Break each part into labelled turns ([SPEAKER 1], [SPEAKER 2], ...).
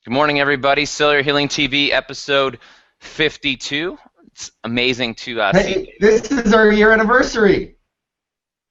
[SPEAKER 1] Good morning, everybody. Cellular Healing TV, episode 52. It's amazing to see
[SPEAKER 2] Hey, this is our year anniversary.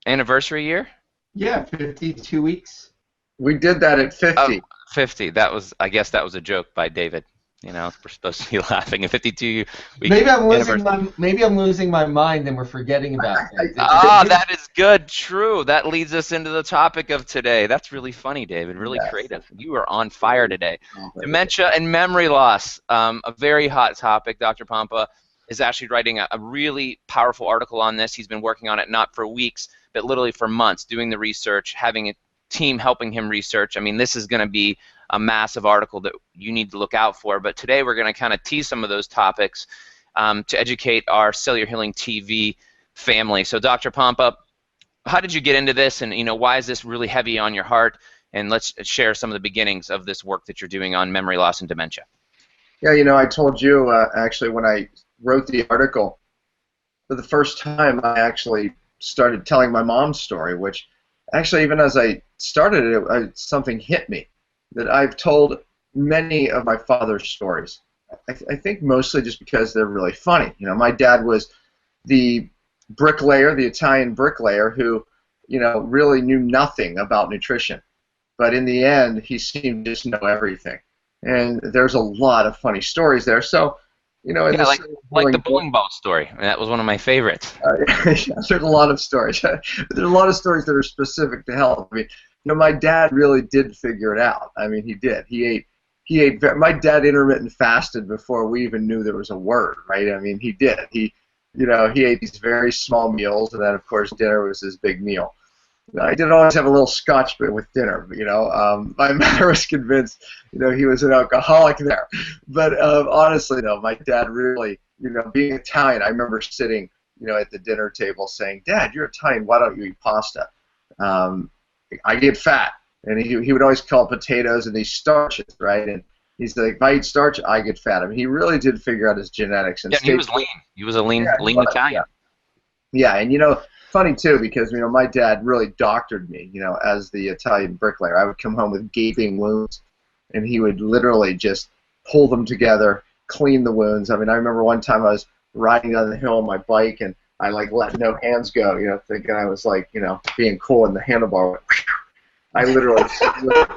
[SPEAKER 1] anniversary year.
[SPEAKER 2] Yeah, 52 weeks.
[SPEAKER 3] We did that at
[SPEAKER 1] Oh,
[SPEAKER 3] 50.
[SPEAKER 1] 50. I guess that was a joke by David. You know, we're supposed to be laughing at 52 week
[SPEAKER 2] Maybe I'm losing
[SPEAKER 1] anniversary.
[SPEAKER 2] my mind and we're forgetting about things.
[SPEAKER 1] That is good. True. That leads us into the topic of today. That's really funny, David. Really
[SPEAKER 3] Yes.
[SPEAKER 1] creative. You are on fire today. Dementia and memory loss. A very hot topic. Dr. Pompa is actually writing a really powerful article on this. He's been working on it not for weeks, but literally for months, doing the research, having a team helping him research. I mean, this is going to be a massive article that you need to look out for. But today we're going to kind of tease some of those topics to educate our Cellular Healing TV family. So, Dr. Pompa, how did you get into this, and why is this really heavy on your heart? And let's share some of the beginnings of this work that you're doing on memory loss and dementia.
[SPEAKER 3] Yeah, I told you actually when I wrote the article, for the first time I actually started telling my mom's story, which actually even as I started it, something hit me that I've told many of my father's stories. I think mostly just because they're really funny. My dad was the bricklayer, the Italian bricklayer who, really knew nothing about nutrition. But in the end, he seemed to just know everything. And there's a lot of funny stories there. So, in
[SPEAKER 1] Yeah,
[SPEAKER 3] this
[SPEAKER 1] like the bowling ball story. I mean, that was one of my favorites.
[SPEAKER 3] there's a lot of stories. There's a lot of stories that are specific to health. I mean, my dad really did figure it out. I mean, he did. He ate. My dad intermittent fasted before we even knew there was a word, right? I mean, he did. He ate these very small meals, and then of course dinner was his big meal. I did always have a little scotch with dinner. My mother was convinced, he was an alcoholic there. But honestly, no, my dad really, being Italian, I remember sitting, at the dinner table saying, "Dad, you're Italian. Why don't you eat pasta?" I get fat, and he would always call potatoes and these starches, right? And he's like, if I eat starch, I get fat. I mean, he really did figure out his genetics and
[SPEAKER 1] Yeah, and he was lean. He was a lean Italian.
[SPEAKER 3] Yeah, and funny too because my dad really doctored me, as the Italian bricklayer. I would come home with gaping wounds, and he would literally just pull them together, clean the wounds. I mean, I remember one time I was riding down the hill on my bike, and I let no hands go, thinking I was being cool, and the handlebar went. I literally slid.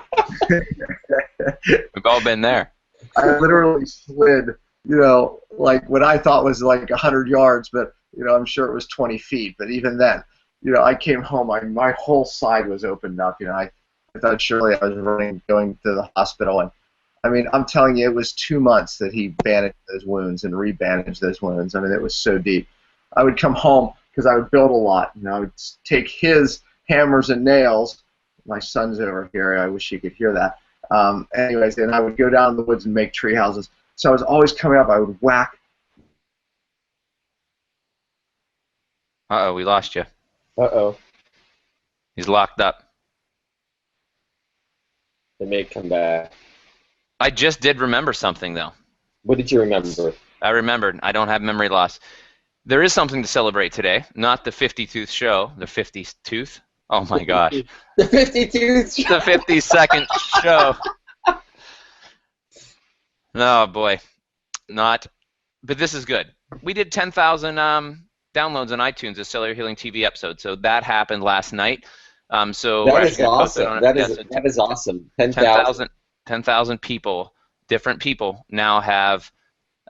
[SPEAKER 1] We've all been there.
[SPEAKER 3] I literally slid, what I thought was 100 yards, but I'm sure it was 20 feet. But even then, I came home, my whole side was opened up. I thought surely I was going to the hospital. And I mean, I'm telling you, it was 2 months that he bandaged those wounds and rebandaged those wounds. I mean, it was so deep. I would come home because I would build a lot. I would take his hammers and nails. My son's over here. I wish he could hear that. Anyways, and I would go down in the woods and make tree houses. So I was always coming up. I would whack.
[SPEAKER 1] Uh-oh, we lost you.
[SPEAKER 4] Uh-oh.
[SPEAKER 1] He's locked up.
[SPEAKER 4] It may come back.
[SPEAKER 1] I just did remember something, though.
[SPEAKER 4] What did you remember?
[SPEAKER 1] I remembered. I don't have memory loss. There is something to celebrate today. Not the 50th show, the 50th tooth. Oh, my gosh.
[SPEAKER 4] The 52nd show.
[SPEAKER 1] The 52nd show. Oh, boy. Not. But this is good. We did 10,000 downloads on iTunes, a Cellular Healing TV episode. So that happened last night. So
[SPEAKER 4] that is awesome. That is awesome.
[SPEAKER 1] 10,000 people, different people, now have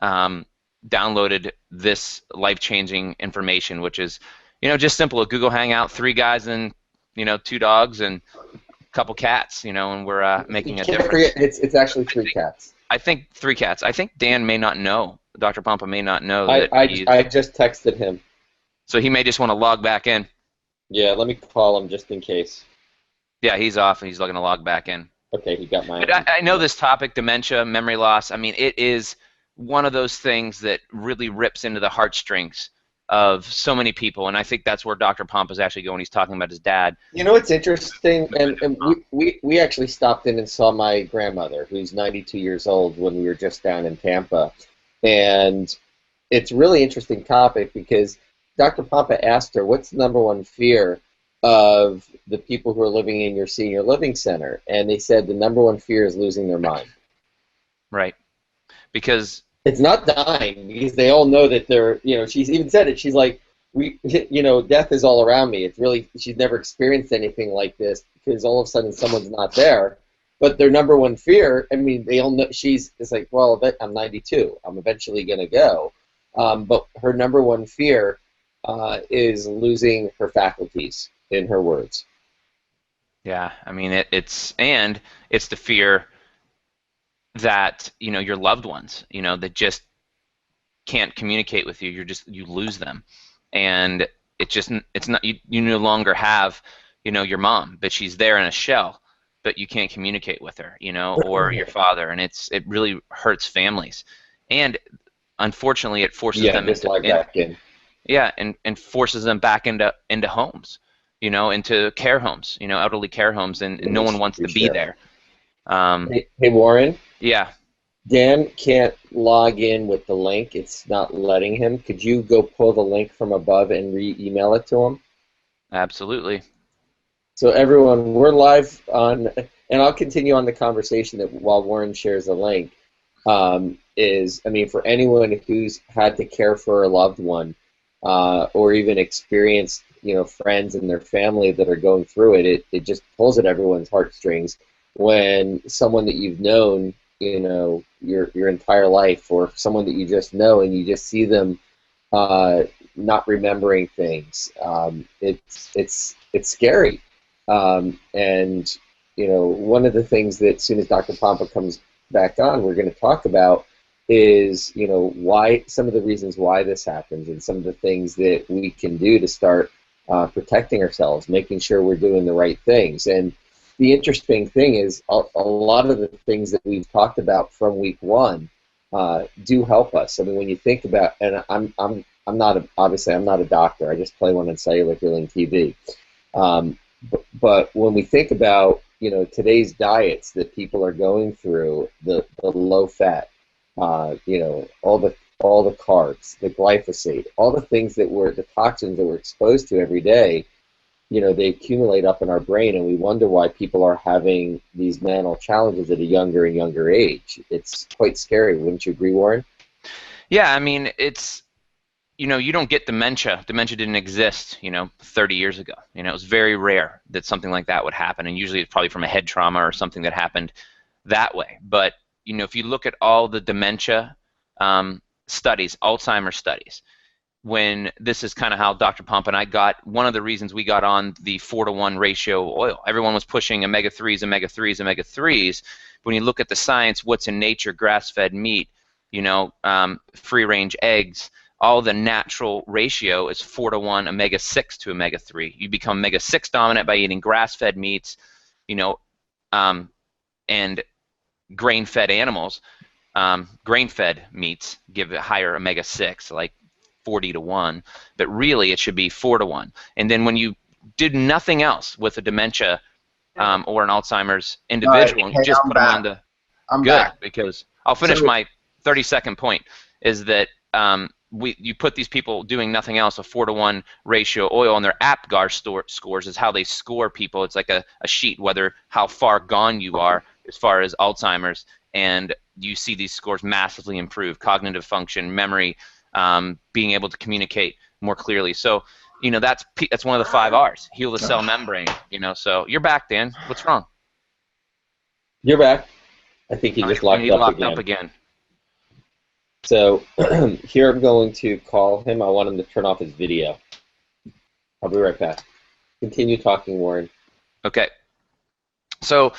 [SPEAKER 1] downloaded this life-changing information, which is, just simple. A Google Hangout, 3 guys and 2 dogs and a couple cats, and we're making a difference.
[SPEAKER 4] It's actually 3 cats.
[SPEAKER 1] I think 3 cats. I think Dan may not know. Dr. Pompa may not know that.
[SPEAKER 4] I just texted him.
[SPEAKER 1] So he may just want to log back in.
[SPEAKER 4] Yeah, let me call him just in case.
[SPEAKER 1] Yeah, he's off and he's looking to log back in.
[SPEAKER 4] Okay, he got mine.
[SPEAKER 1] But I know this topic, dementia, memory loss. I mean, it is one of those things that really rips into the heartstrings of so many people, and I think that's where Dr. Pompa is actually going. He's talking about his dad.
[SPEAKER 4] It's interesting, and we actually stopped in and saw my grandmother, who's 92 years old, when we were just down in Tampa, and it's a really interesting topic because Dr. Pompa asked her, what's the #1 fear of the people who are living in your senior living center? And they said the #1 fear is losing their mind.
[SPEAKER 1] Right. Because
[SPEAKER 4] it's not dying, because they all know that they're, she's even said it. She's like, death is all around me. It's really, she's never experienced anything like this, because all of a sudden someone's not there. But their number one fear, I mean, they all know, it's like, well, I'm 92. I'm eventually going to go. But her number one fear is losing her faculties, in her words.
[SPEAKER 1] yeah, I mean, it's the fear that, your loved ones, that just can't communicate with you. You lose them. And it's not, you no longer have, your mom, but she's there in a shell, but you can't communicate with her, or your father, and it really hurts families. And unfortunately, it forces them
[SPEAKER 4] back in.
[SPEAKER 1] Yeah, and forces them back into homes, into care homes, elderly care homes, and no one wants to be there.
[SPEAKER 4] Hey, Warren?
[SPEAKER 1] Yeah.
[SPEAKER 4] Dan can't log in with the link. It's not letting him. Could you go pull the link from above and re-email it to him?
[SPEAKER 1] Absolutely.
[SPEAKER 4] So everyone, we're live on, and I'll continue on the conversation that while Warren shares the link, for anyone who's had to care for a loved one, or even experienced, friends and their family that are going through it, it just pulls at everyone's heartstrings when someone that you've known, your entire life, or someone that you just know, and you just see them not remembering things. It's scary. And one of the things that as soon as Dr. Pompa comes back on, we're going to talk about is, why, some of the reasons why this happens, and some of the things that we can do to start protecting ourselves, making sure we're doing the right things. And the interesting thing is a lot of the things that we've talked about from week one do help us. I mean, when you think about, and I'm not a doctor. I just play one on cellular healing TV. But when we think about, today's diets that people are going through, the low fat, all the carbs, the glyphosate, all the things the toxins that we're exposed to every day, they accumulate up in our brain, and we wonder why people are having these mental challenges at a younger and younger age. It's quite scary. Wouldn't you agree, Warren?
[SPEAKER 1] Yeah, I mean, it's, you don't get dementia. Dementia didn't exist, 30 years ago. It was very rare that something like that would happen, and usually it's probably from a head trauma or something that happened that way. But, if you look at all the dementia studies, Alzheimer's studies, when this is kind of how Dr. Pompa and I got, one of the reasons we got on the 4-to-1 ratio oil. Everyone was pushing omega-3s, omega-3s, omega-3s. When you look at the science, what's in nature, grass-fed meat, free-range eggs, all the natural ratio is 4-to-1 omega-6 to omega-3. You become omega-6 dominant by eating grass-fed meats, and grain-fed animals. Grain-fed meats give a higher omega-6, like 40-to-1, but really it should be 4-to-1. And then when you did nothing else with a dementia or an Alzheimer's individual,
[SPEAKER 3] right.
[SPEAKER 1] you just put them on the
[SPEAKER 3] back.
[SPEAKER 1] Because I'll finish my 30-second point is that you put these people doing nothing else, a 4-to-1 ratio oil, and their APGAR scores is how they score people. It's like a sheet, whether how far gone you are as far as Alzheimer's, and you see these scores massively improve, cognitive function, memory, being able to communicate more clearly. So, that's one of the 5 R's, heal the cell membrane, so you're back, Dan. What's wrong?
[SPEAKER 4] You're back. I think he just locked
[SPEAKER 1] up again.
[SPEAKER 4] So here I'm going to call him. I want him to turn off his video. I'll be right back. Continue talking, Warren.
[SPEAKER 1] Okay. So,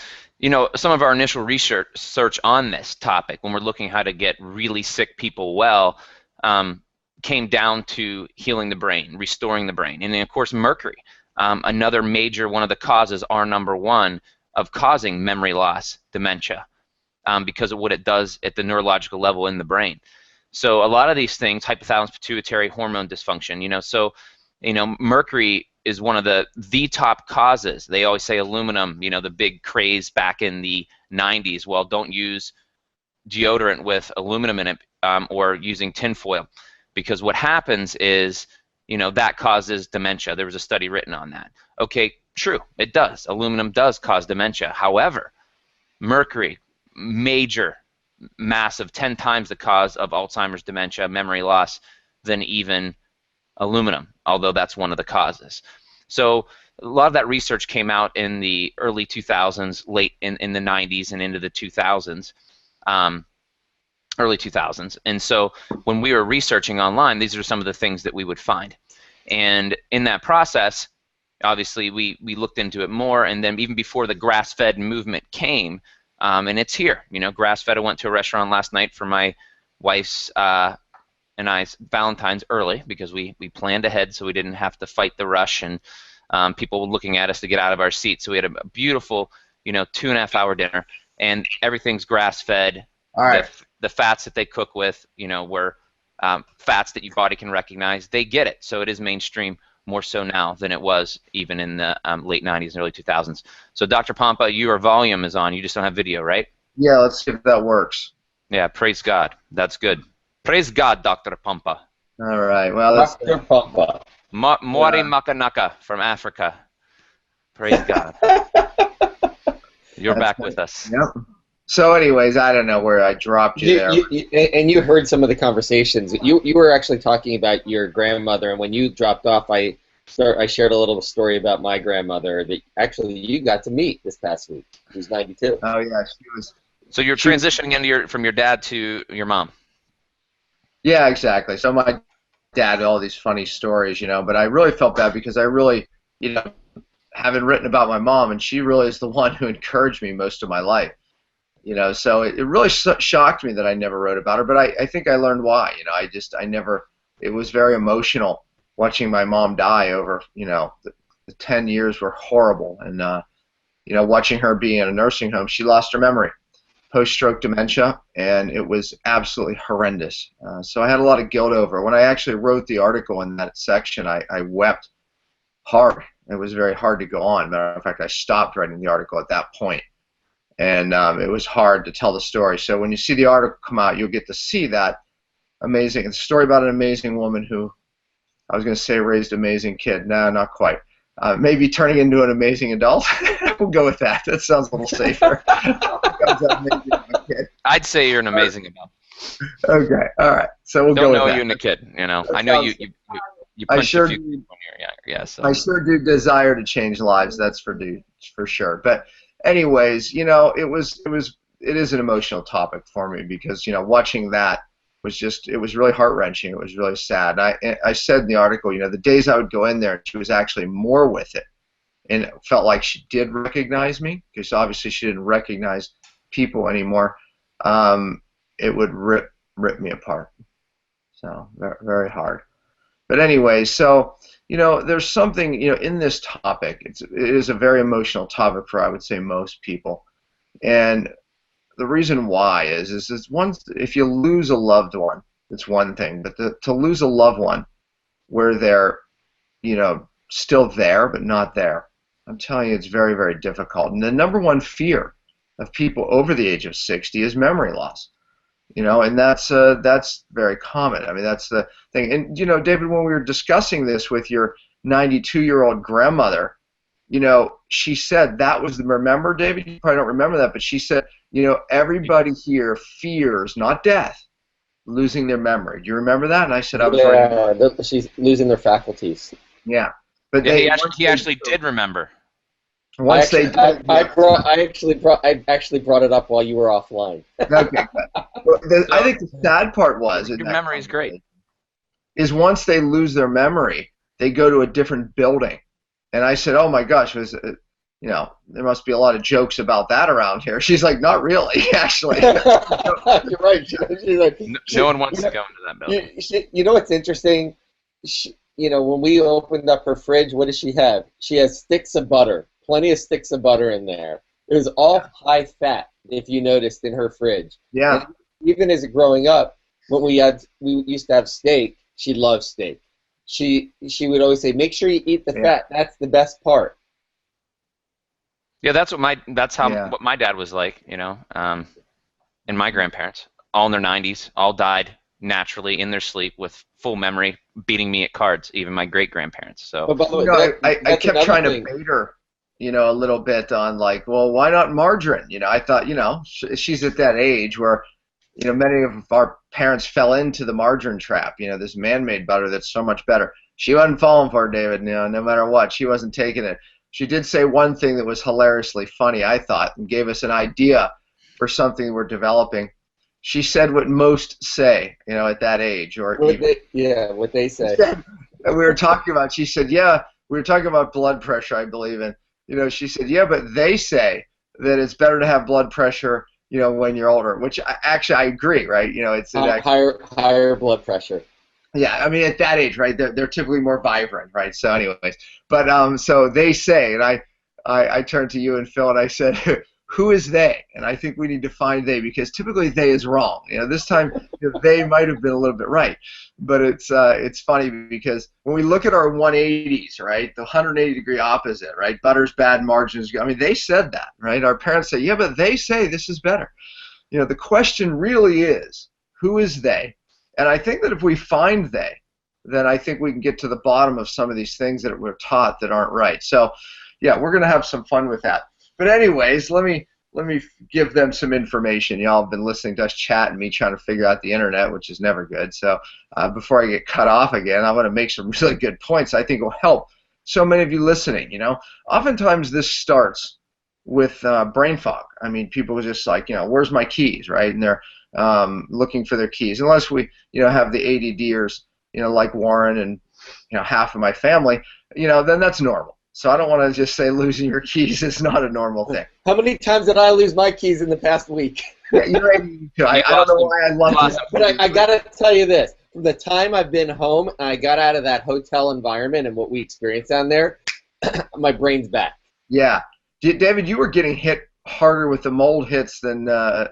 [SPEAKER 1] some of our initial research on this topic, when we're looking how to get really sick people well, came down to healing the brain, restoring the brain. And then, of course, mercury, another major, one of the causes, R1, of causing memory loss, dementia, because of what it does at the neurological level in the brain. So a lot of these things, hypothalamus pituitary hormone dysfunction, mercury is one of the top causes. They always say aluminum, the big craze back in the 90s. Well, don't use deodorant with aluminum in it, or using tinfoil, because what happens is, that causes dementia. There was a study written on that. Okay, true, it does. Aluminum does cause dementia. However, mercury, major massive, 10 times the cause of Alzheimer's, dementia, memory loss than even aluminum, although that's one of the causes. So a lot of that research came out in the early 2000s, late in the 90s and into the 2000s, early 2000s. And so when we were researching online, these are some of the things that we would find. And in that process, obviously we looked into it more, and then even before the grass-fed movement came, and it's here, you know, grass-fed. I went to a restaurant last night for my wife's and I's Valentine's early because we planned ahead so we didn't have to fight the rush and people were looking at us to get out of our seats. So we had a beautiful, you know, 2.5-hour dinner, and everything's grass-fed.
[SPEAKER 3] All right.
[SPEAKER 1] The fats that they cook with, you know, were fats that your body can recognize. They get it, so it is mainstream more so now than it was even in the late 90s and early 2000s. So Dr. Pompa, your volume is on. You just don't have video, right?
[SPEAKER 3] Yeah, let's see if that works.
[SPEAKER 1] Yeah, praise God. That's good. Praise God, Dr. Pompa.
[SPEAKER 3] All right. Well, that's
[SPEAKER 4] Dr. Pompa.
[SPEAKER 1] Mwari Makanaka from Africa. Praise God. You're back with us.
[SPEAKER 3] Yep. So, anyways, I don't know where I dropped you there.
[SPEAKER 4] And you heard some of the conversations. You were actually talking about your grandmother, and when you dropped off, I shared a little story about my grandmother that actually you got to meet this past week. Who's 92.
[SPEAKER 3] Oh yeah, she was.
[SPEAKER 1] So you're transitioning into from your dad to your mom.
[SPEAKER 3] Yeah, exactly. So my dad, all these funny stories, you know, but I really felt bad because I really, you know, having written about my mom, and she really is the one who encouraged me most of my life. You know, so it really shocked me that I never wrote about her, but I think I learned why. You know, I never, it was very emotional watching my mom die over, you know, the 10 years were horrible. And, you know, watching her be in a nursing home, she lost her memory, post-stroke dementia, and it was absolutely horrendous. So I had a lot of guilt over it. When I actually wrote the article in that section, I wept hard. It was very hard to go on. Matter of fact, I stopped writing the article at that point. And it was hard to tell the story. So when you see the article come out, you'll get to see that amazing. It's a story about an amazing woman who, I was going to say raised an amazing kid. No, not quite. Maybe turning into an amazing adult. We'll go with that. That sounds a little safer.
[SPEAKER 1] I'd say you're an amazing adult.
[SPEAKER 3] Okay, all right. So we'll go with that.
[SPEAKER 1] Don't know you and the kid, you know. I know you punched a few when you're younger. Yeah, so.
[SPEAKER 3] I sure do desire to change lives. That's for sure. But anyways, you know, it is an emotional topic for me because, you know, watching that was just, it was really heart-wrenching. It was really sad. I said in the article, you know, the days I would go in there, she was actually more with it, and it felt like she did recognize me because obviously she didn't recognize people anymore. It would rip me apart. So very, very hard. But anyway, so, you know, there's something, you know, in this topic. It is a very emotional topic for, I would say, most people. And the reason why is if you lose a loved one, it's one thing. But to lose a loved one where they're, you know, still there but not there, I'm telling you, it's very, very difficult. And the number one fear of people over the age of 60 is memory loss. You know, and that's very common. I mean, that's the thing. And, you know, David, when we were discussing this with your 92-year-old grandmother, you know, she said that was remember, David, you probably don't remember that, but she said, you know, everybody here fears, not death, losing their memory. Do you remember that? And I said, I was right.
[SPEAKER 4] Yeah, she's losing their faculties.
[SPEAKER 3] Yeah. But
[SPEAKER 1] yeah, he actually did remember.
[SPEAKER 3] Once I
[SPEAKER 4] actually brought it up while you were offline.
[SPEAKER 3] Okay, good. I think the sad part was
[SPEAKER 1] your memory is great.
[SPEAKER 3] Is once they lose their memory, they go to a different building, and I said, "Oh my gosh, you know, there must be a lot of jokes about that around here." She's like, "Not really, actually."
[SPEAKER 4] You're right. She's like,
[SPEAKER 1] no one wants to go into that building.
[SPEAKER 4] You know what's interesting? You know, when we opened up her fridge, what does she have? She has sticks of butter. Plenty of sticks of butter in there. It was all high fat, if you noticed, in her fridge.
[SPEAKER 3] Yeah.
[SPEAKER 4] And even as growing up, when we used to have steak, she loved steak. She would always say, "Make sure you eat the fat. That's the best part."
[SPEAKER 1] Yeah, that's what my dad was like, you know, and my grandparents, all in their 90s, all died naturally in their sleep with full memory, beating me at cards. Even my great grandparents. So.
[SPEAKER 3] But by the way, I kept trying to bait her, you know, a little bit on like, well, why not margarine? You know, I thought, you know, she's at that age where, you know, many of our parents fell into the margarine trap. You know, this man-made butter that's so much better. She wasn't falling for it, David. You know, no matter what, she wasn't taking it. She did say one thing that was hilariously funny, I thought, and gave us an idea for something we're developing. She said what most say, you know, at that age, or
[SPEAKER 4] What
[SPEAKER 3] even,
[SPEAKER 4] what they say.
[SPEAKER 3] we were talking about. She said, "Yeah, we were talking about blood pressure, I believe." And you know, she said, "Yeah, but they say that it's better to have blood pressure, you know, when you're older." Which actually I agree, right? You know, it's
[SPEAKER 4] higher blood pressure.
[SPEAKER 3] Yeah, I mean at that age, right? They're typically more vibrant, right? So, anyways, but so they say, and I turned to you and Phil and I said, "Who is they?" And I think we need to find they, because typically they is wrong. You know, this time you know, they might have been a little bit right, but it's funny because when we look at our 180s, right, the 180-degree opposite, right? Butter's bad, margins. I mean, they said that, right? Our parents say, "Yeah, but they say this is better." You know, the question really is, who is they? And I think that if we find they, then I think we can get to the bottom of some of these things that we're taught that aren't right. So, yeah, we're going to have some fun with that. But anyways, let me give them some information. Y'all have been listening to us chat and me trying to figure out the internet, which is never good. So before I get cut off again, I want to make some really good points I think will help so many of you listening. You know, oftentimes this starts with brain fog. I mean, people are just like, you know, where's my keys, right? And they're looking for their keys. Unless we, you know, have the ADDers, you know, like Warren and, you know, half of my family, you know, then that's normal. So I don't want to just say losing your keys is not a normal thing.
[SPEAKER 4] How many times did I lose my keys in the past week?
[SPEAKER 3] Yeah, you're ADD too. I don't know why I love it.
[SPEAKER 4] But I got to tell you this. From the time I've been home and I got out of that hotel environment and what we experienced down there, my brain's back.
[SPEAKER 3] Yeah. David, you were getting hit harder with the mold hits than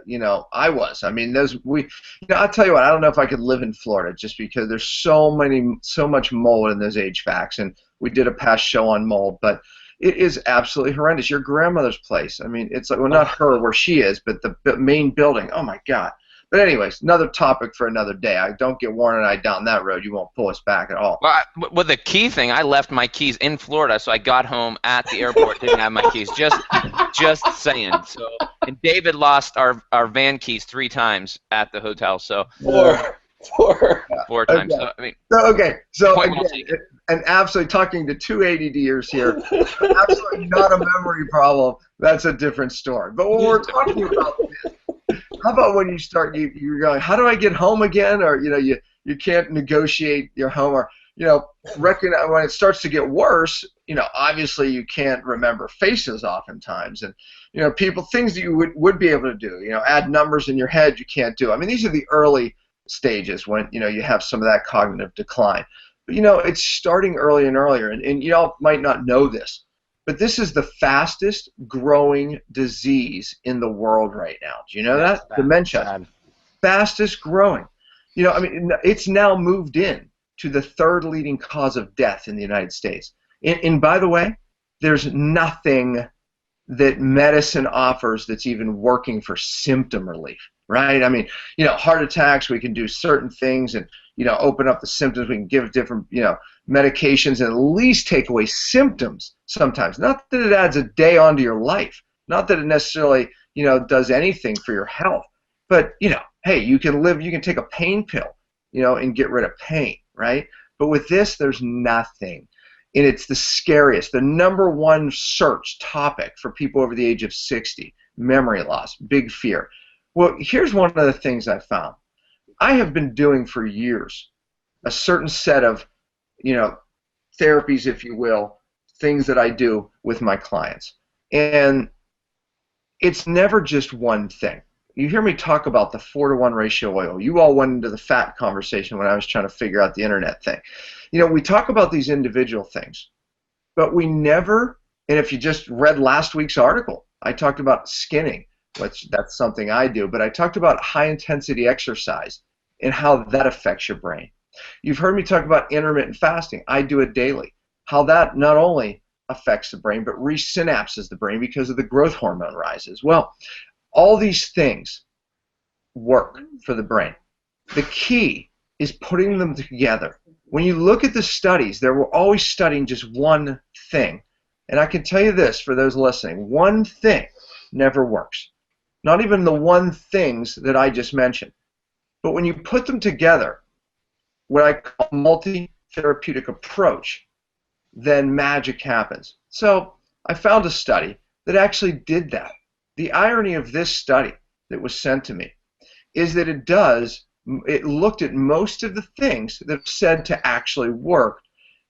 [SPEAKER 3] you know, I was. I mean, you know, I'll tell you what, I don't know if I could live in Florida just because there's so much mold in those HVACs, and we did a past show on mold, but it is absolutely horrendous. Your grandmother's place, I mean, it's like, well, not her where she is, but the main building. Oh my God. But anyways, another topic for another day. I don't get Warren and I down that road. You won't pull us back at all.
[SPEAKER 1] Well, with the key thing, I left my keys in Florida, so I got home at the airport, didn't have my keys. Just saying. So, and David lost our van keys 3 times at the hotel. So four times.
[SPEAKER 3] Okay.
[SPEAKER 1] So, I mean,
[SPEAKER 3] So
[SPEAKER 1] quite well
[SPEAKER 3] again, and absolutely talking to 2 ADDers here, absolutely not a memory problem. That's a different story. But when we're talking about this, how about when you start, you're going, how do I get home again? Or, you know, you can't negotiate your home, or, you know, recognize when it starts to get worse, you know, obviously you can't remember faces oftentimes. And, you know, things that you would be able to do, you know, add numbers in your head, you can't do. I mean, these are the early stages when, you know, you have some of that cognitive decline. But, you know, it's starting earlier and earlier. And y'all might not know this, but this is the fastest growing disease in the world right now. Do you know that? Dementia. Fastest growing. You know, I mean, it's now moved in to the 3rd leading cause of death in the United States. And by the way, there's nothing that medicine offers that's even working for symptom relief, right? I mean, you know, heart attacks, we can do certain things and, you know, open up the symptoms. We can give different, you know, medications and at least take away symptoms sometimes. Not that it adds a day onto your life. Not that it necessarily, you know, does anything for your health. But, you know, hey, you can take a pain pill, you know, and get rid of pain, right? But with this, there's nothing. And it's the scariest, the #1 search topic for people over the age of 60, memory loss, big fear. Well, here's one of the things I found. I have been doing for years a certain set of, you know, therapies, if you will, things that I do with my clients. And it's never just one thing. You hear me talk about the 4-to-1 ratio oil. You all went into the fat conversation when I was trying to figure out the internet thing. You know, we talk about these individual things, but we never, and if you just read last week's article, I talked about skinning, which that's something I do, but I talked about high-intensity exercise and how that affects your brain. You've heard me talk about intermittent fasting. I do it daily. How that not only affects the brain, but resynapses the brain because of the growth hormone rises. Well, all these things work for the brain. The key is putting them together. When you look at the studies, they were always studying just one thing. And I can tell you this for those listening, one thing never works. not even the one things that I just mentioned. But when you put them together, what I call multi-therapeutic approach, then magic happens. So I found a study that actually did that. The irony of this study that was sent to me is that it looked at most of the things that are said to actually work,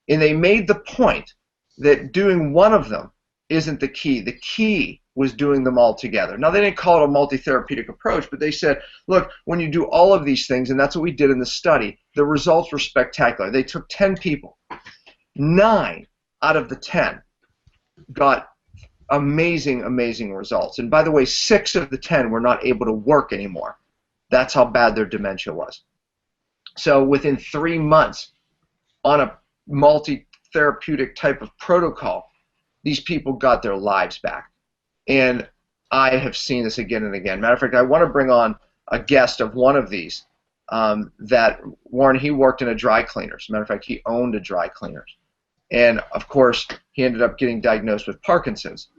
[SPEAKER 3] and they made the point that doing one of them isn't the key. The key was doing them all together. Now, they didn't call it a multi-therapeutic approach, but they said, look, when you do all of these things, and that's what we did in the study, the results were spectacular. They took 10 people. 9 out of the 10 got amazing, amazing results. And by the way, 6 of the 10 were not able to work anymore. That's how bad their dementia was. So within 3 months, on a multi-therapeutic type of protocol, these people got their lives back. And I have seen this again and again. Matter of fact, I want to bring on a guest of one of these that, Warren, he worked in a dry cleaners. Matter of fact, he owned a dry cleaners. And, of course, he ended up getting diagnosed with Parkinson's.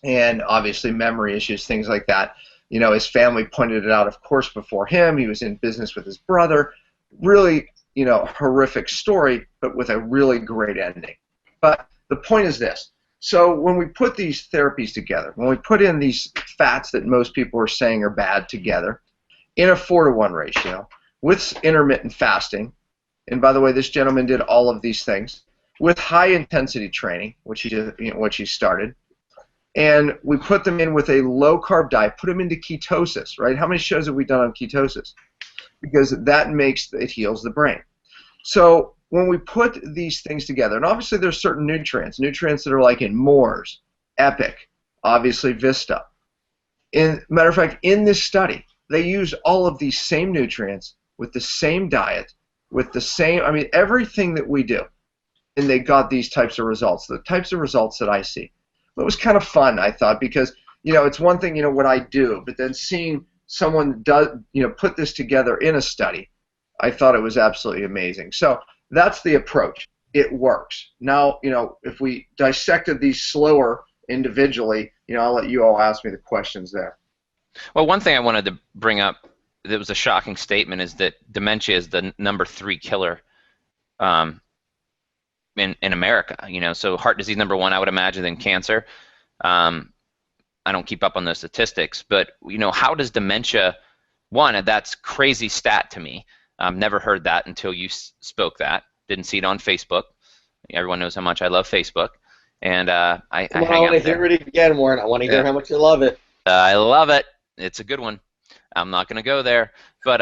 [SPEAKER 3] And, obviously, memory issues, things like that. You know, his family pointed it out, of course, before him. He was in business with his brother. Really, you know, horrific story, but with a really great ending. But the point is this. So when we put these therapies together, when we put in these fats that most people are saying are bad together, in a 4-to-1 ratio, with intermittent fasting, and by the way, this gentleman did all of these things, with high-intensity training, which he started, and we put them in with a low-carb diet, put them into ketosis, right? How many shows have we done on ketosis? Because it heals the brain. So when we put these things together, and obviously there's certain nutrients that are like in Moores, Epic, obviously Vista. Matter of fact, in this study, they used all of these same nutrients with the same diet, with the same, I mean, everything that we do, and they got these types of results, the types of results that I see. It was kind of fun, I thought, because, you know, it's one thing, you know, what I do, but then seeing someone put this together in a study, I thought it was absolutely amazing. So that's the approach. It works. Now, you know, if we dissected these slower individually, you know, I'll let you all ask me the questions there.
[SPEAKER 1] Well, one thing I wanted to bring up that was a shocking statement is that dementia is the #3 killer in America. You know, so heart disease #1, I would imagine, then cancer. I don't keep up on those statistics, but you know, how does dementia? One, that's crazy stat to me. Never heard that until you spoke that. Didn't see it on Facebook. Everyone knows how much I love Facebook, and I hang out there.
[SPEAKER 4] I want to hear it again, Warren. I want to hear how much you love it.
[SPEAKER 1] I love it. It's a good one. I'm not going to go there, but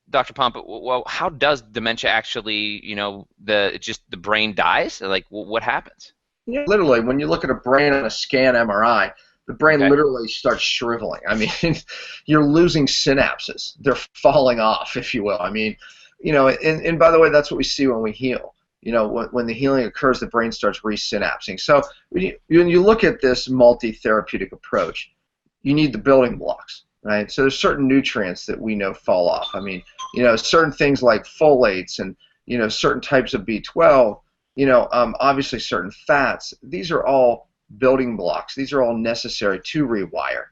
[SPEAKER 1] Dr. Pompa, well, how does dementia actually, you know, the brain dies? Like, what happens?
[SPEAKER 3] Yeah, literally, when you look at a brain on a scan MRI, the brain literally starts shriveling. I mean, you're losing synapses. They're falling off, if you will. I mean, you know, and by the way, that's what we see when we heal. You know, when the healing occurs, the brain starts resynapsing. So when you look at this multi-therapeutic approach, you need the building blocks, right? So there's certain nutrients that we know fall off. I mean, you know, certain things like folates and, you know, certain types of B12, you know, obviously certain fats. These are all building blocks. These are all necessary to rewire.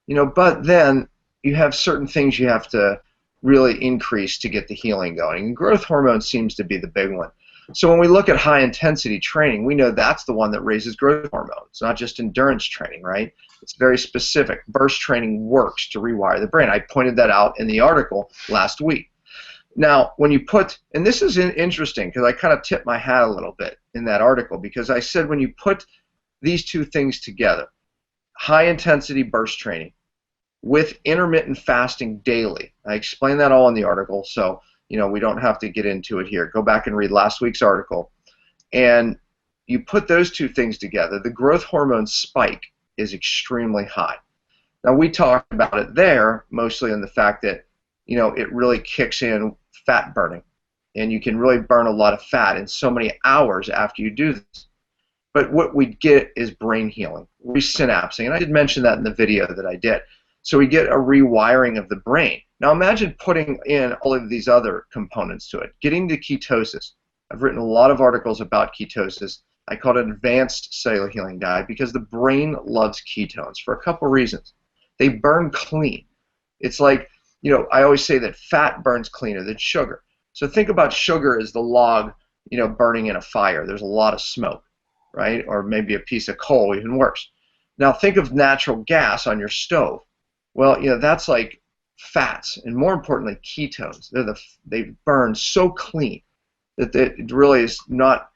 [SPEAKER 3] You know, but then you have certain things you have to really increase to get the healing going. And growth hormone seems to be the big one. So when we look at high-intensity training, we know that's the one that raises growth hormone. It's not just endurance training, right? It's very specific. Burst training works to rewire the brain. I pointed that out in the article last week. Now, when you put, and this is interesting because I kind of tipped my hat a little bit in that article, because I said when you put these two things together, high-intensity burst training with intermittent fasting daily, I explained that all in the article, so you know, we don't have to get into it here. Go back and read last week's article. And you put those two things together, the growth hormone spike is extremely high. Now, we talked about it there mostly in the fact that, you know, it really kicks in fat burning. And you can really burn a lot of fat in so many hours after you do this. But what we get is brain healing, resynapsing. And I did mention that in the video that I did. So we get a rewiring of the brain. Now imagine putting in all of these other components to it. Getting to ketosis. I've written a lot of articles about ketosis. I call it advanced cellular healing diet because the brain loves ketones for a couple reasons. They burn clean. It's like, you know, I always say that fat burns cleaner than sugar. So think about sugar as the log, you know, burning in a fire. There's a lot of smoke, right? Or maybe a piece of coal, even worse. Now think of natural gas on your stove. Well, you know, that's like fats, and more importantly, ketones. They burn so clean that it really is not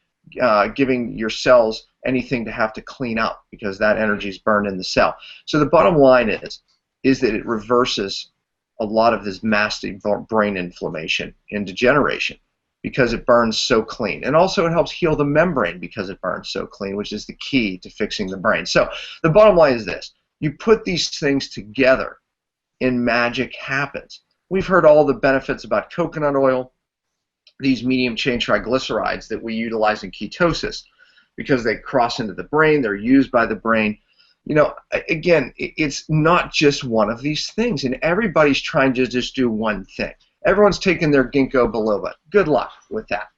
[SPEAKER 3] giving your cells anything to have to clean up, because that energy is burned in the cell. So the bottom line is that it reverses a lot of this massive brain inflammation and degeneration because it burns so clean. And also it helps heal the membrane because it burns so clean, which is the key to fixing the brain. So the bottom line is this: you put these things together and magic happens. We've heard all the benefits about coconut oil, these medium chain triglycerides that we utilize in ketosis because they cross into the brain, they're used by the brain. You know, again, it's not just one of these things, and everybody's trying to just do one thing. Everyone's taking their ginkgo biloba. Good luck with that.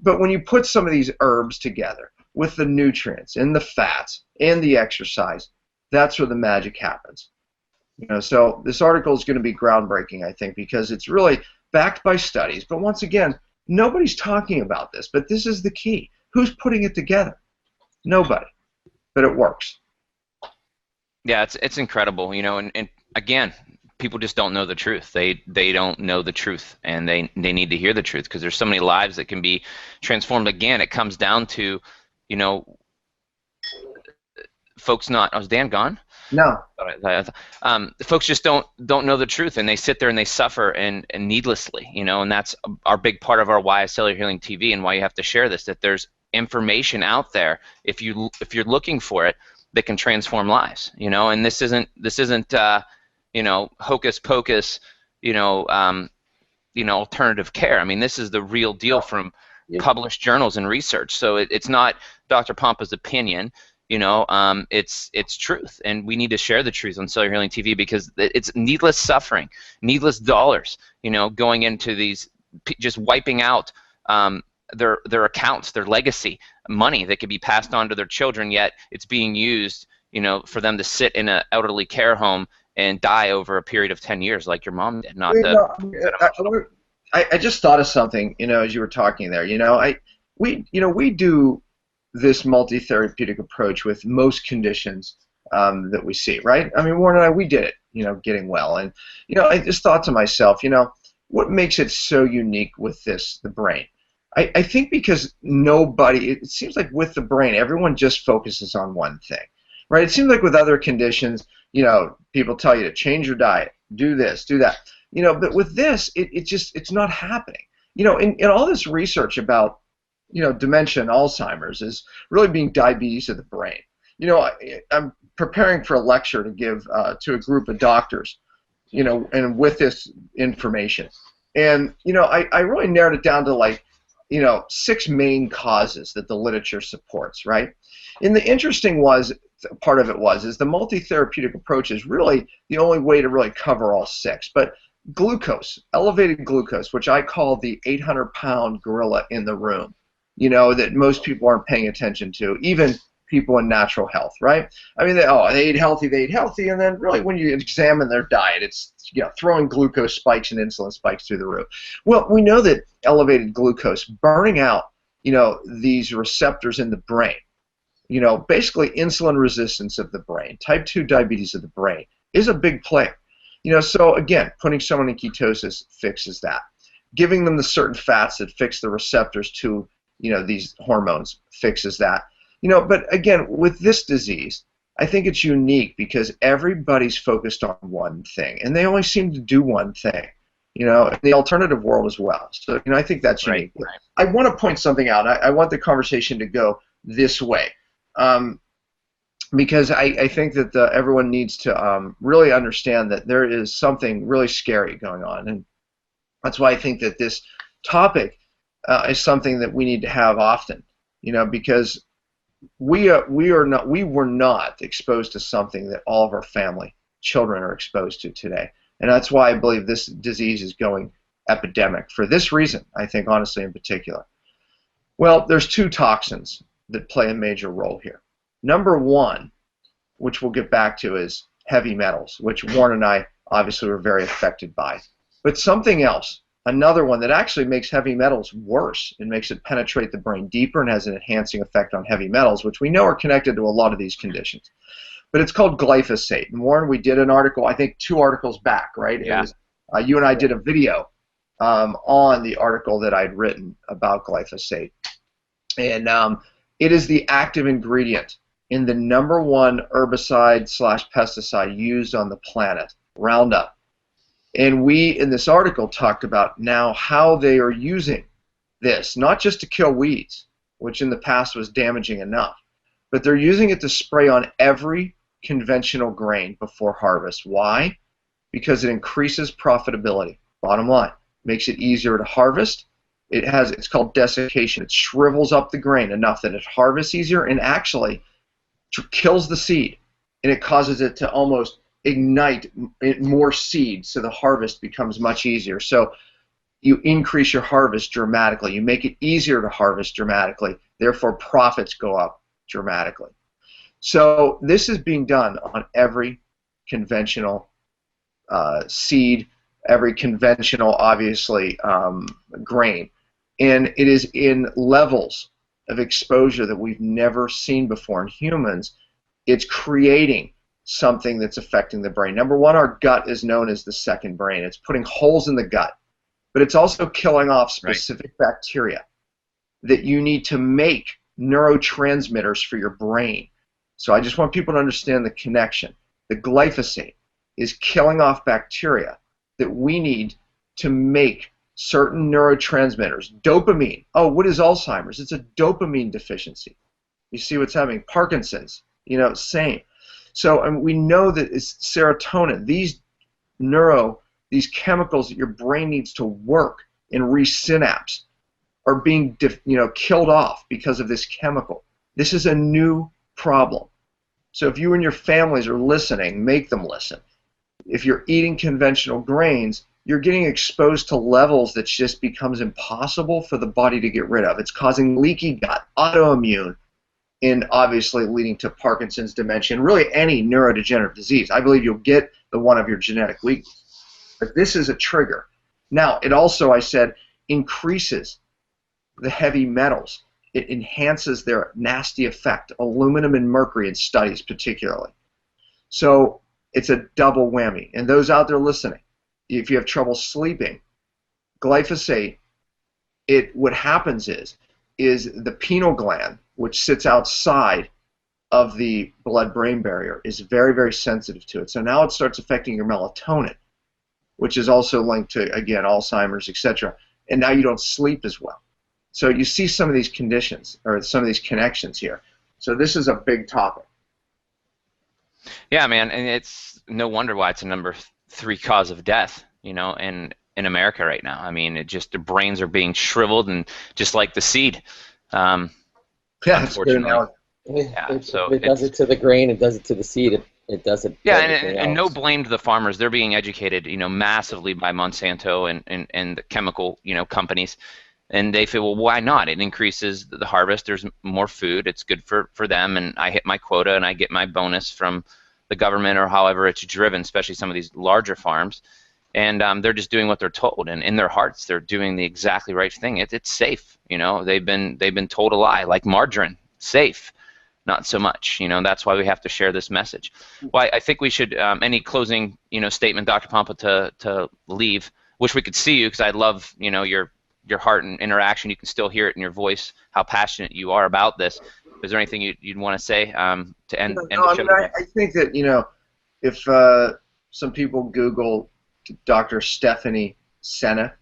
[SPEAKER 3] But when you put some of these herbs together with the nutrients and the fats and the exercise, that's where the magic happens. You know, so this article is going to be groundbreaking, I think, because it's really backed by studies. But once again, nobody's talking about this, but this is the key. Who's putting it together? Nobody. But it works.
[SPEAKER 1] Yeah, it's incredible, you know, and again, people just don't know the truth. They don't know the truth, and they need to hear the truth, because there's so many lives that can be transformed. Again, it comes down to, you know, folks not. Oh, is Dan gone?
[SPEAKER 3] No.
[SPEAKER 1] Folks just don't know the truth, and they sit there and they suffer and needlessly, you know, and that's our big part of our Why is Cellular Healing TV and why you have to share this, that there's information out there if you're looking for it that can transform lives, you know, and this isn't you know, hocus pocus, you know, alternative care. I mean, this is the real deal from published journals and research. So it's not Dr. Pompa's opinion. You know, it's truth, and we need to share the truth on Cellular Healing TV, because it's needless suffering, needless dollars, you know, going into these, just wiping out their accounts, their legacy, money that could be passed on to their children, yet it's being used, you know, for them to sit in an elderly care home and die over a period of 10 years, like your mom did.
[SPEAKER 3] I just thought of something, you know, as you were talking there. You know, we do this multi-therapeutic approach with most conditions that we see, right? I mean, Warren and I, we did it, you know, getting well. And, you know, I just thought to myself, you know, what makes it so unique with this, the brain? I think because it seems like with the brain, everyone just focuses on one thing, right? It seems like with other conditions, you know, people tell you to change your diet, do this, do that, you know, but with this, it's not happening. You know, in all this research about, you know, dementia and Alzheimer's is really being diabetes of the brain. You know, I'm preparing for a lecture to give to a group of doctors, you know, and with this information. And, you know, I really narrowed it down to, like, you know, 6 main causes that the literature supports, right? And the interesting part of it is the multi-therapeutic approach is really the only way to really cover all 6. But glucose, elevated glucose, which I call the 800-pound gorilla in the room, you know, that most people aren't paying attention to, even people in natural health, right? I mean, they ate healthy, and then really when you examine their diet, it's, you know, throwing glucose spikes and insulin spikes through the roof. Well, we know that elevated glucose, burning out, you know, these receptors in the brain, you know, basically insulin resistance of the brain, type 2 diabetes of the brain, is a big player. You know, so again, putting someone in ketosis fixes that. Giving them the certain fats that fix the receptors to, you know, these hormones fixes that. You know, but again, with this disease, I think it's unique because everybody's focused on one thing, and they only seem to do one thing, you know, in the alternative world as well. So, you know, I think that's unique. Right. I want to point something out. I want the conversation to go this way, because I think that everyone needs to really understand that there is something really scary going on, and that's why I think that this topic is something that we need to have often, you know, because we were not exposed to something that all of our family children are exposed to today, and that's why I believe this disease is going epidemic for this reason. I think, honestly, in particular. Well, there's 2 toxins that play a major role here. Number 1, which we'll get back to, is heavy metals, which Warren and I obviously were very affected by. But something else, another one that actually makes heavy metals worse and makes it penetrate the brain deeper and has an enhancing effect on heavy metals, which we know are connected to a lot of these conditions. But it's called glyphosate. And Warren, we did an article, I think 2 articles back, right?
[SPEAKER 1] Yeah.
[SPEAKER 3] It was, you and I did a video on the article that I'd written about glyphosate. And it is the active ingredient in the #1 herbicide/pesticide used on the planet, Roundup. And we, in this article, talked about now how they are using this, not just to kill weeds, which in the past was damaging enough, but they're using it to spray on every conventional grain before harvest. Why? Because it increases profitability. Bottom line, makes it easier to harvest. It's called desiccation. It shrivels up the grain enough that it harvests easier and actually kills the seed, and it causes it to almost ignite more seed, so the harvest becomes much easier. So you increase your harvest dramatically. You make it easier to harvest dramatically. Therefore, profits go up dramatically. So this is being done on every conventional seed, every conventional, obviously, grain. And it is in levels of exposure that we've never seen before in humans. It's creating something that's affecting the brain. #1, our gut is known as the second brain. It's putting holes in the gut, but it's also killing off specific bacteria that you need to make neurotransmitters for your brain. So I just want people to understand the connection. The glyphosate is killing off bacteria that we need to make certain neurotransmitters. Dopamine. Oh, what is Alzheimer's? It's a dopamine deficiency. You see what's happening. Parkinson's, same. So we know that it's serotonin. These chemicals that your brain needs to work and resynapse are being killed off because of this chemical. This is a new problem. So if you and your families are listening, make them listen. If you're eating conventional grains, you're getting exposed to levels that just becomes impossible for the body to get rid of. It's causing leaky gut, autoimmune, and obviously leading to Parkinson's, dementia, and really any neurodegenerative disease. I believe you'll get the one of your genetic weakness. But this is a trigger. Now, it also, I said, increases the heavy metals. It enhances their nasty effect, aluminum and mercury in studies particularly. So it's a double whammy. And those out there listening, if you have trouble sleeping, glyphosate, what happens is the pineal gland, which sits outside of the blood-brain barrier, is very, very sensitive to it. So now it starts affecting your melatonin, which is also linked to, again, Alzheimer's, etc. And now you don't sleep as well. So you see some of these conditions, or some of these connections here. So this is a big topic.
[SPEAKER 1] Yeah, man, and it's no wonder why it's a #3 cause of death, in America right now. I mean, the brains are being shriveled, and just like the seed.
[SPEAKER 3] Yeah,
[SPEAKER 1] unfortunately.
[SPEAKER 4] So it does it to the grain, it does it to the seed, it does it.
[SPEAKER 1] Yeah, and no blame to the farmers. They're being educated, massively by Monsanto and the chemical, companies. And they feel, well, why not? It increases the harvest. There's more food. It's good for them, and I hit my quota, and I get my bonus from the government or however it's driven, especially some of these larger farms. And they're just doing what they're told, and in their hearts, they're doing the exactly right thing. It's safe. They've been told a lie, like margarine, safe. Not so much. That's why we have to share this message. Well, I think we should. Any closing, statement, Dr. Pompa, to leave. Wish we could see you, because I love, your heart and interaction. You can still hear it in your voice, how passionate you are about this. Is there anything you'd want to say to end the show?
[SPEAKER 3] I think that, if some people Google Dr. Stephanie Senna,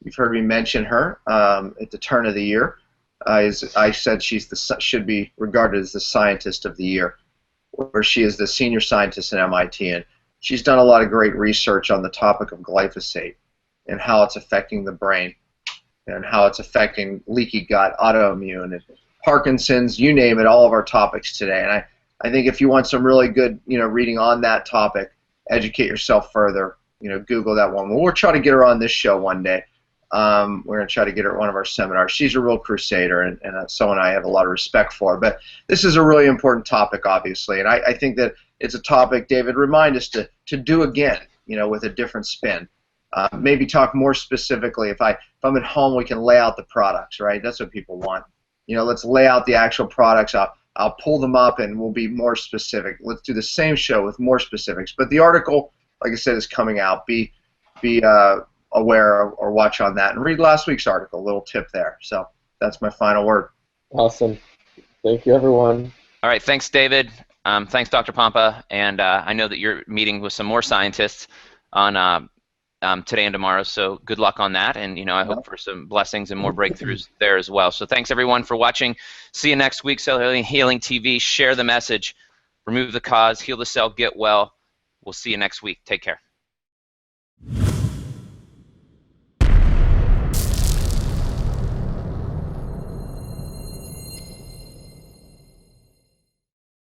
[SPEAKER 3] you've heard me mention her at the turn of the year. I said she should be regarded as the scientist of the year, where she is the senior scientist at MIT, and she's done a lot of great research on the topic of glyphosate and how it's affecting the brain, and how it's affecting leaky gut, autoimmune, and Parkinson's, you name it, all of our topics today. And I think if you want some really good reading on that topic, educate yourself further, Google that one. We'll try to get her on this show one day. We're going to try to get her at one of our seminars. She's a real crusader, and someone I have a lot of respect for. But this is a really important topic, obviously, and I think that it's a topic, David, remind us to do again, with a different spin. Maybe talk more specifically. If I'm at home, we can lay out the products, right? That's what people want. Let's lay out the actual products. I'll pull them up, and we'll be more specific. Let's do the same show with more specifics. But the article, like I said, is coming out. Be aware or watch on that, and read last week's article. A little tip there. So that's my final word.
[SPEAKER 4] Awesome. Thank you, everyone.
[SPEAKER 1] All right, thanks, David. Thanks, Dr. Pompa. And I know that you're meeting with some more scientists on today and tomorrow, so good luck on that. And I hope for some blessings and more breakthroughs there as well. So thanks, everyone, for watching. See you next week. Cell Healing TV. Share the message. Remove the cause. Heal the cell. Get well. We'll see you next week. Take care.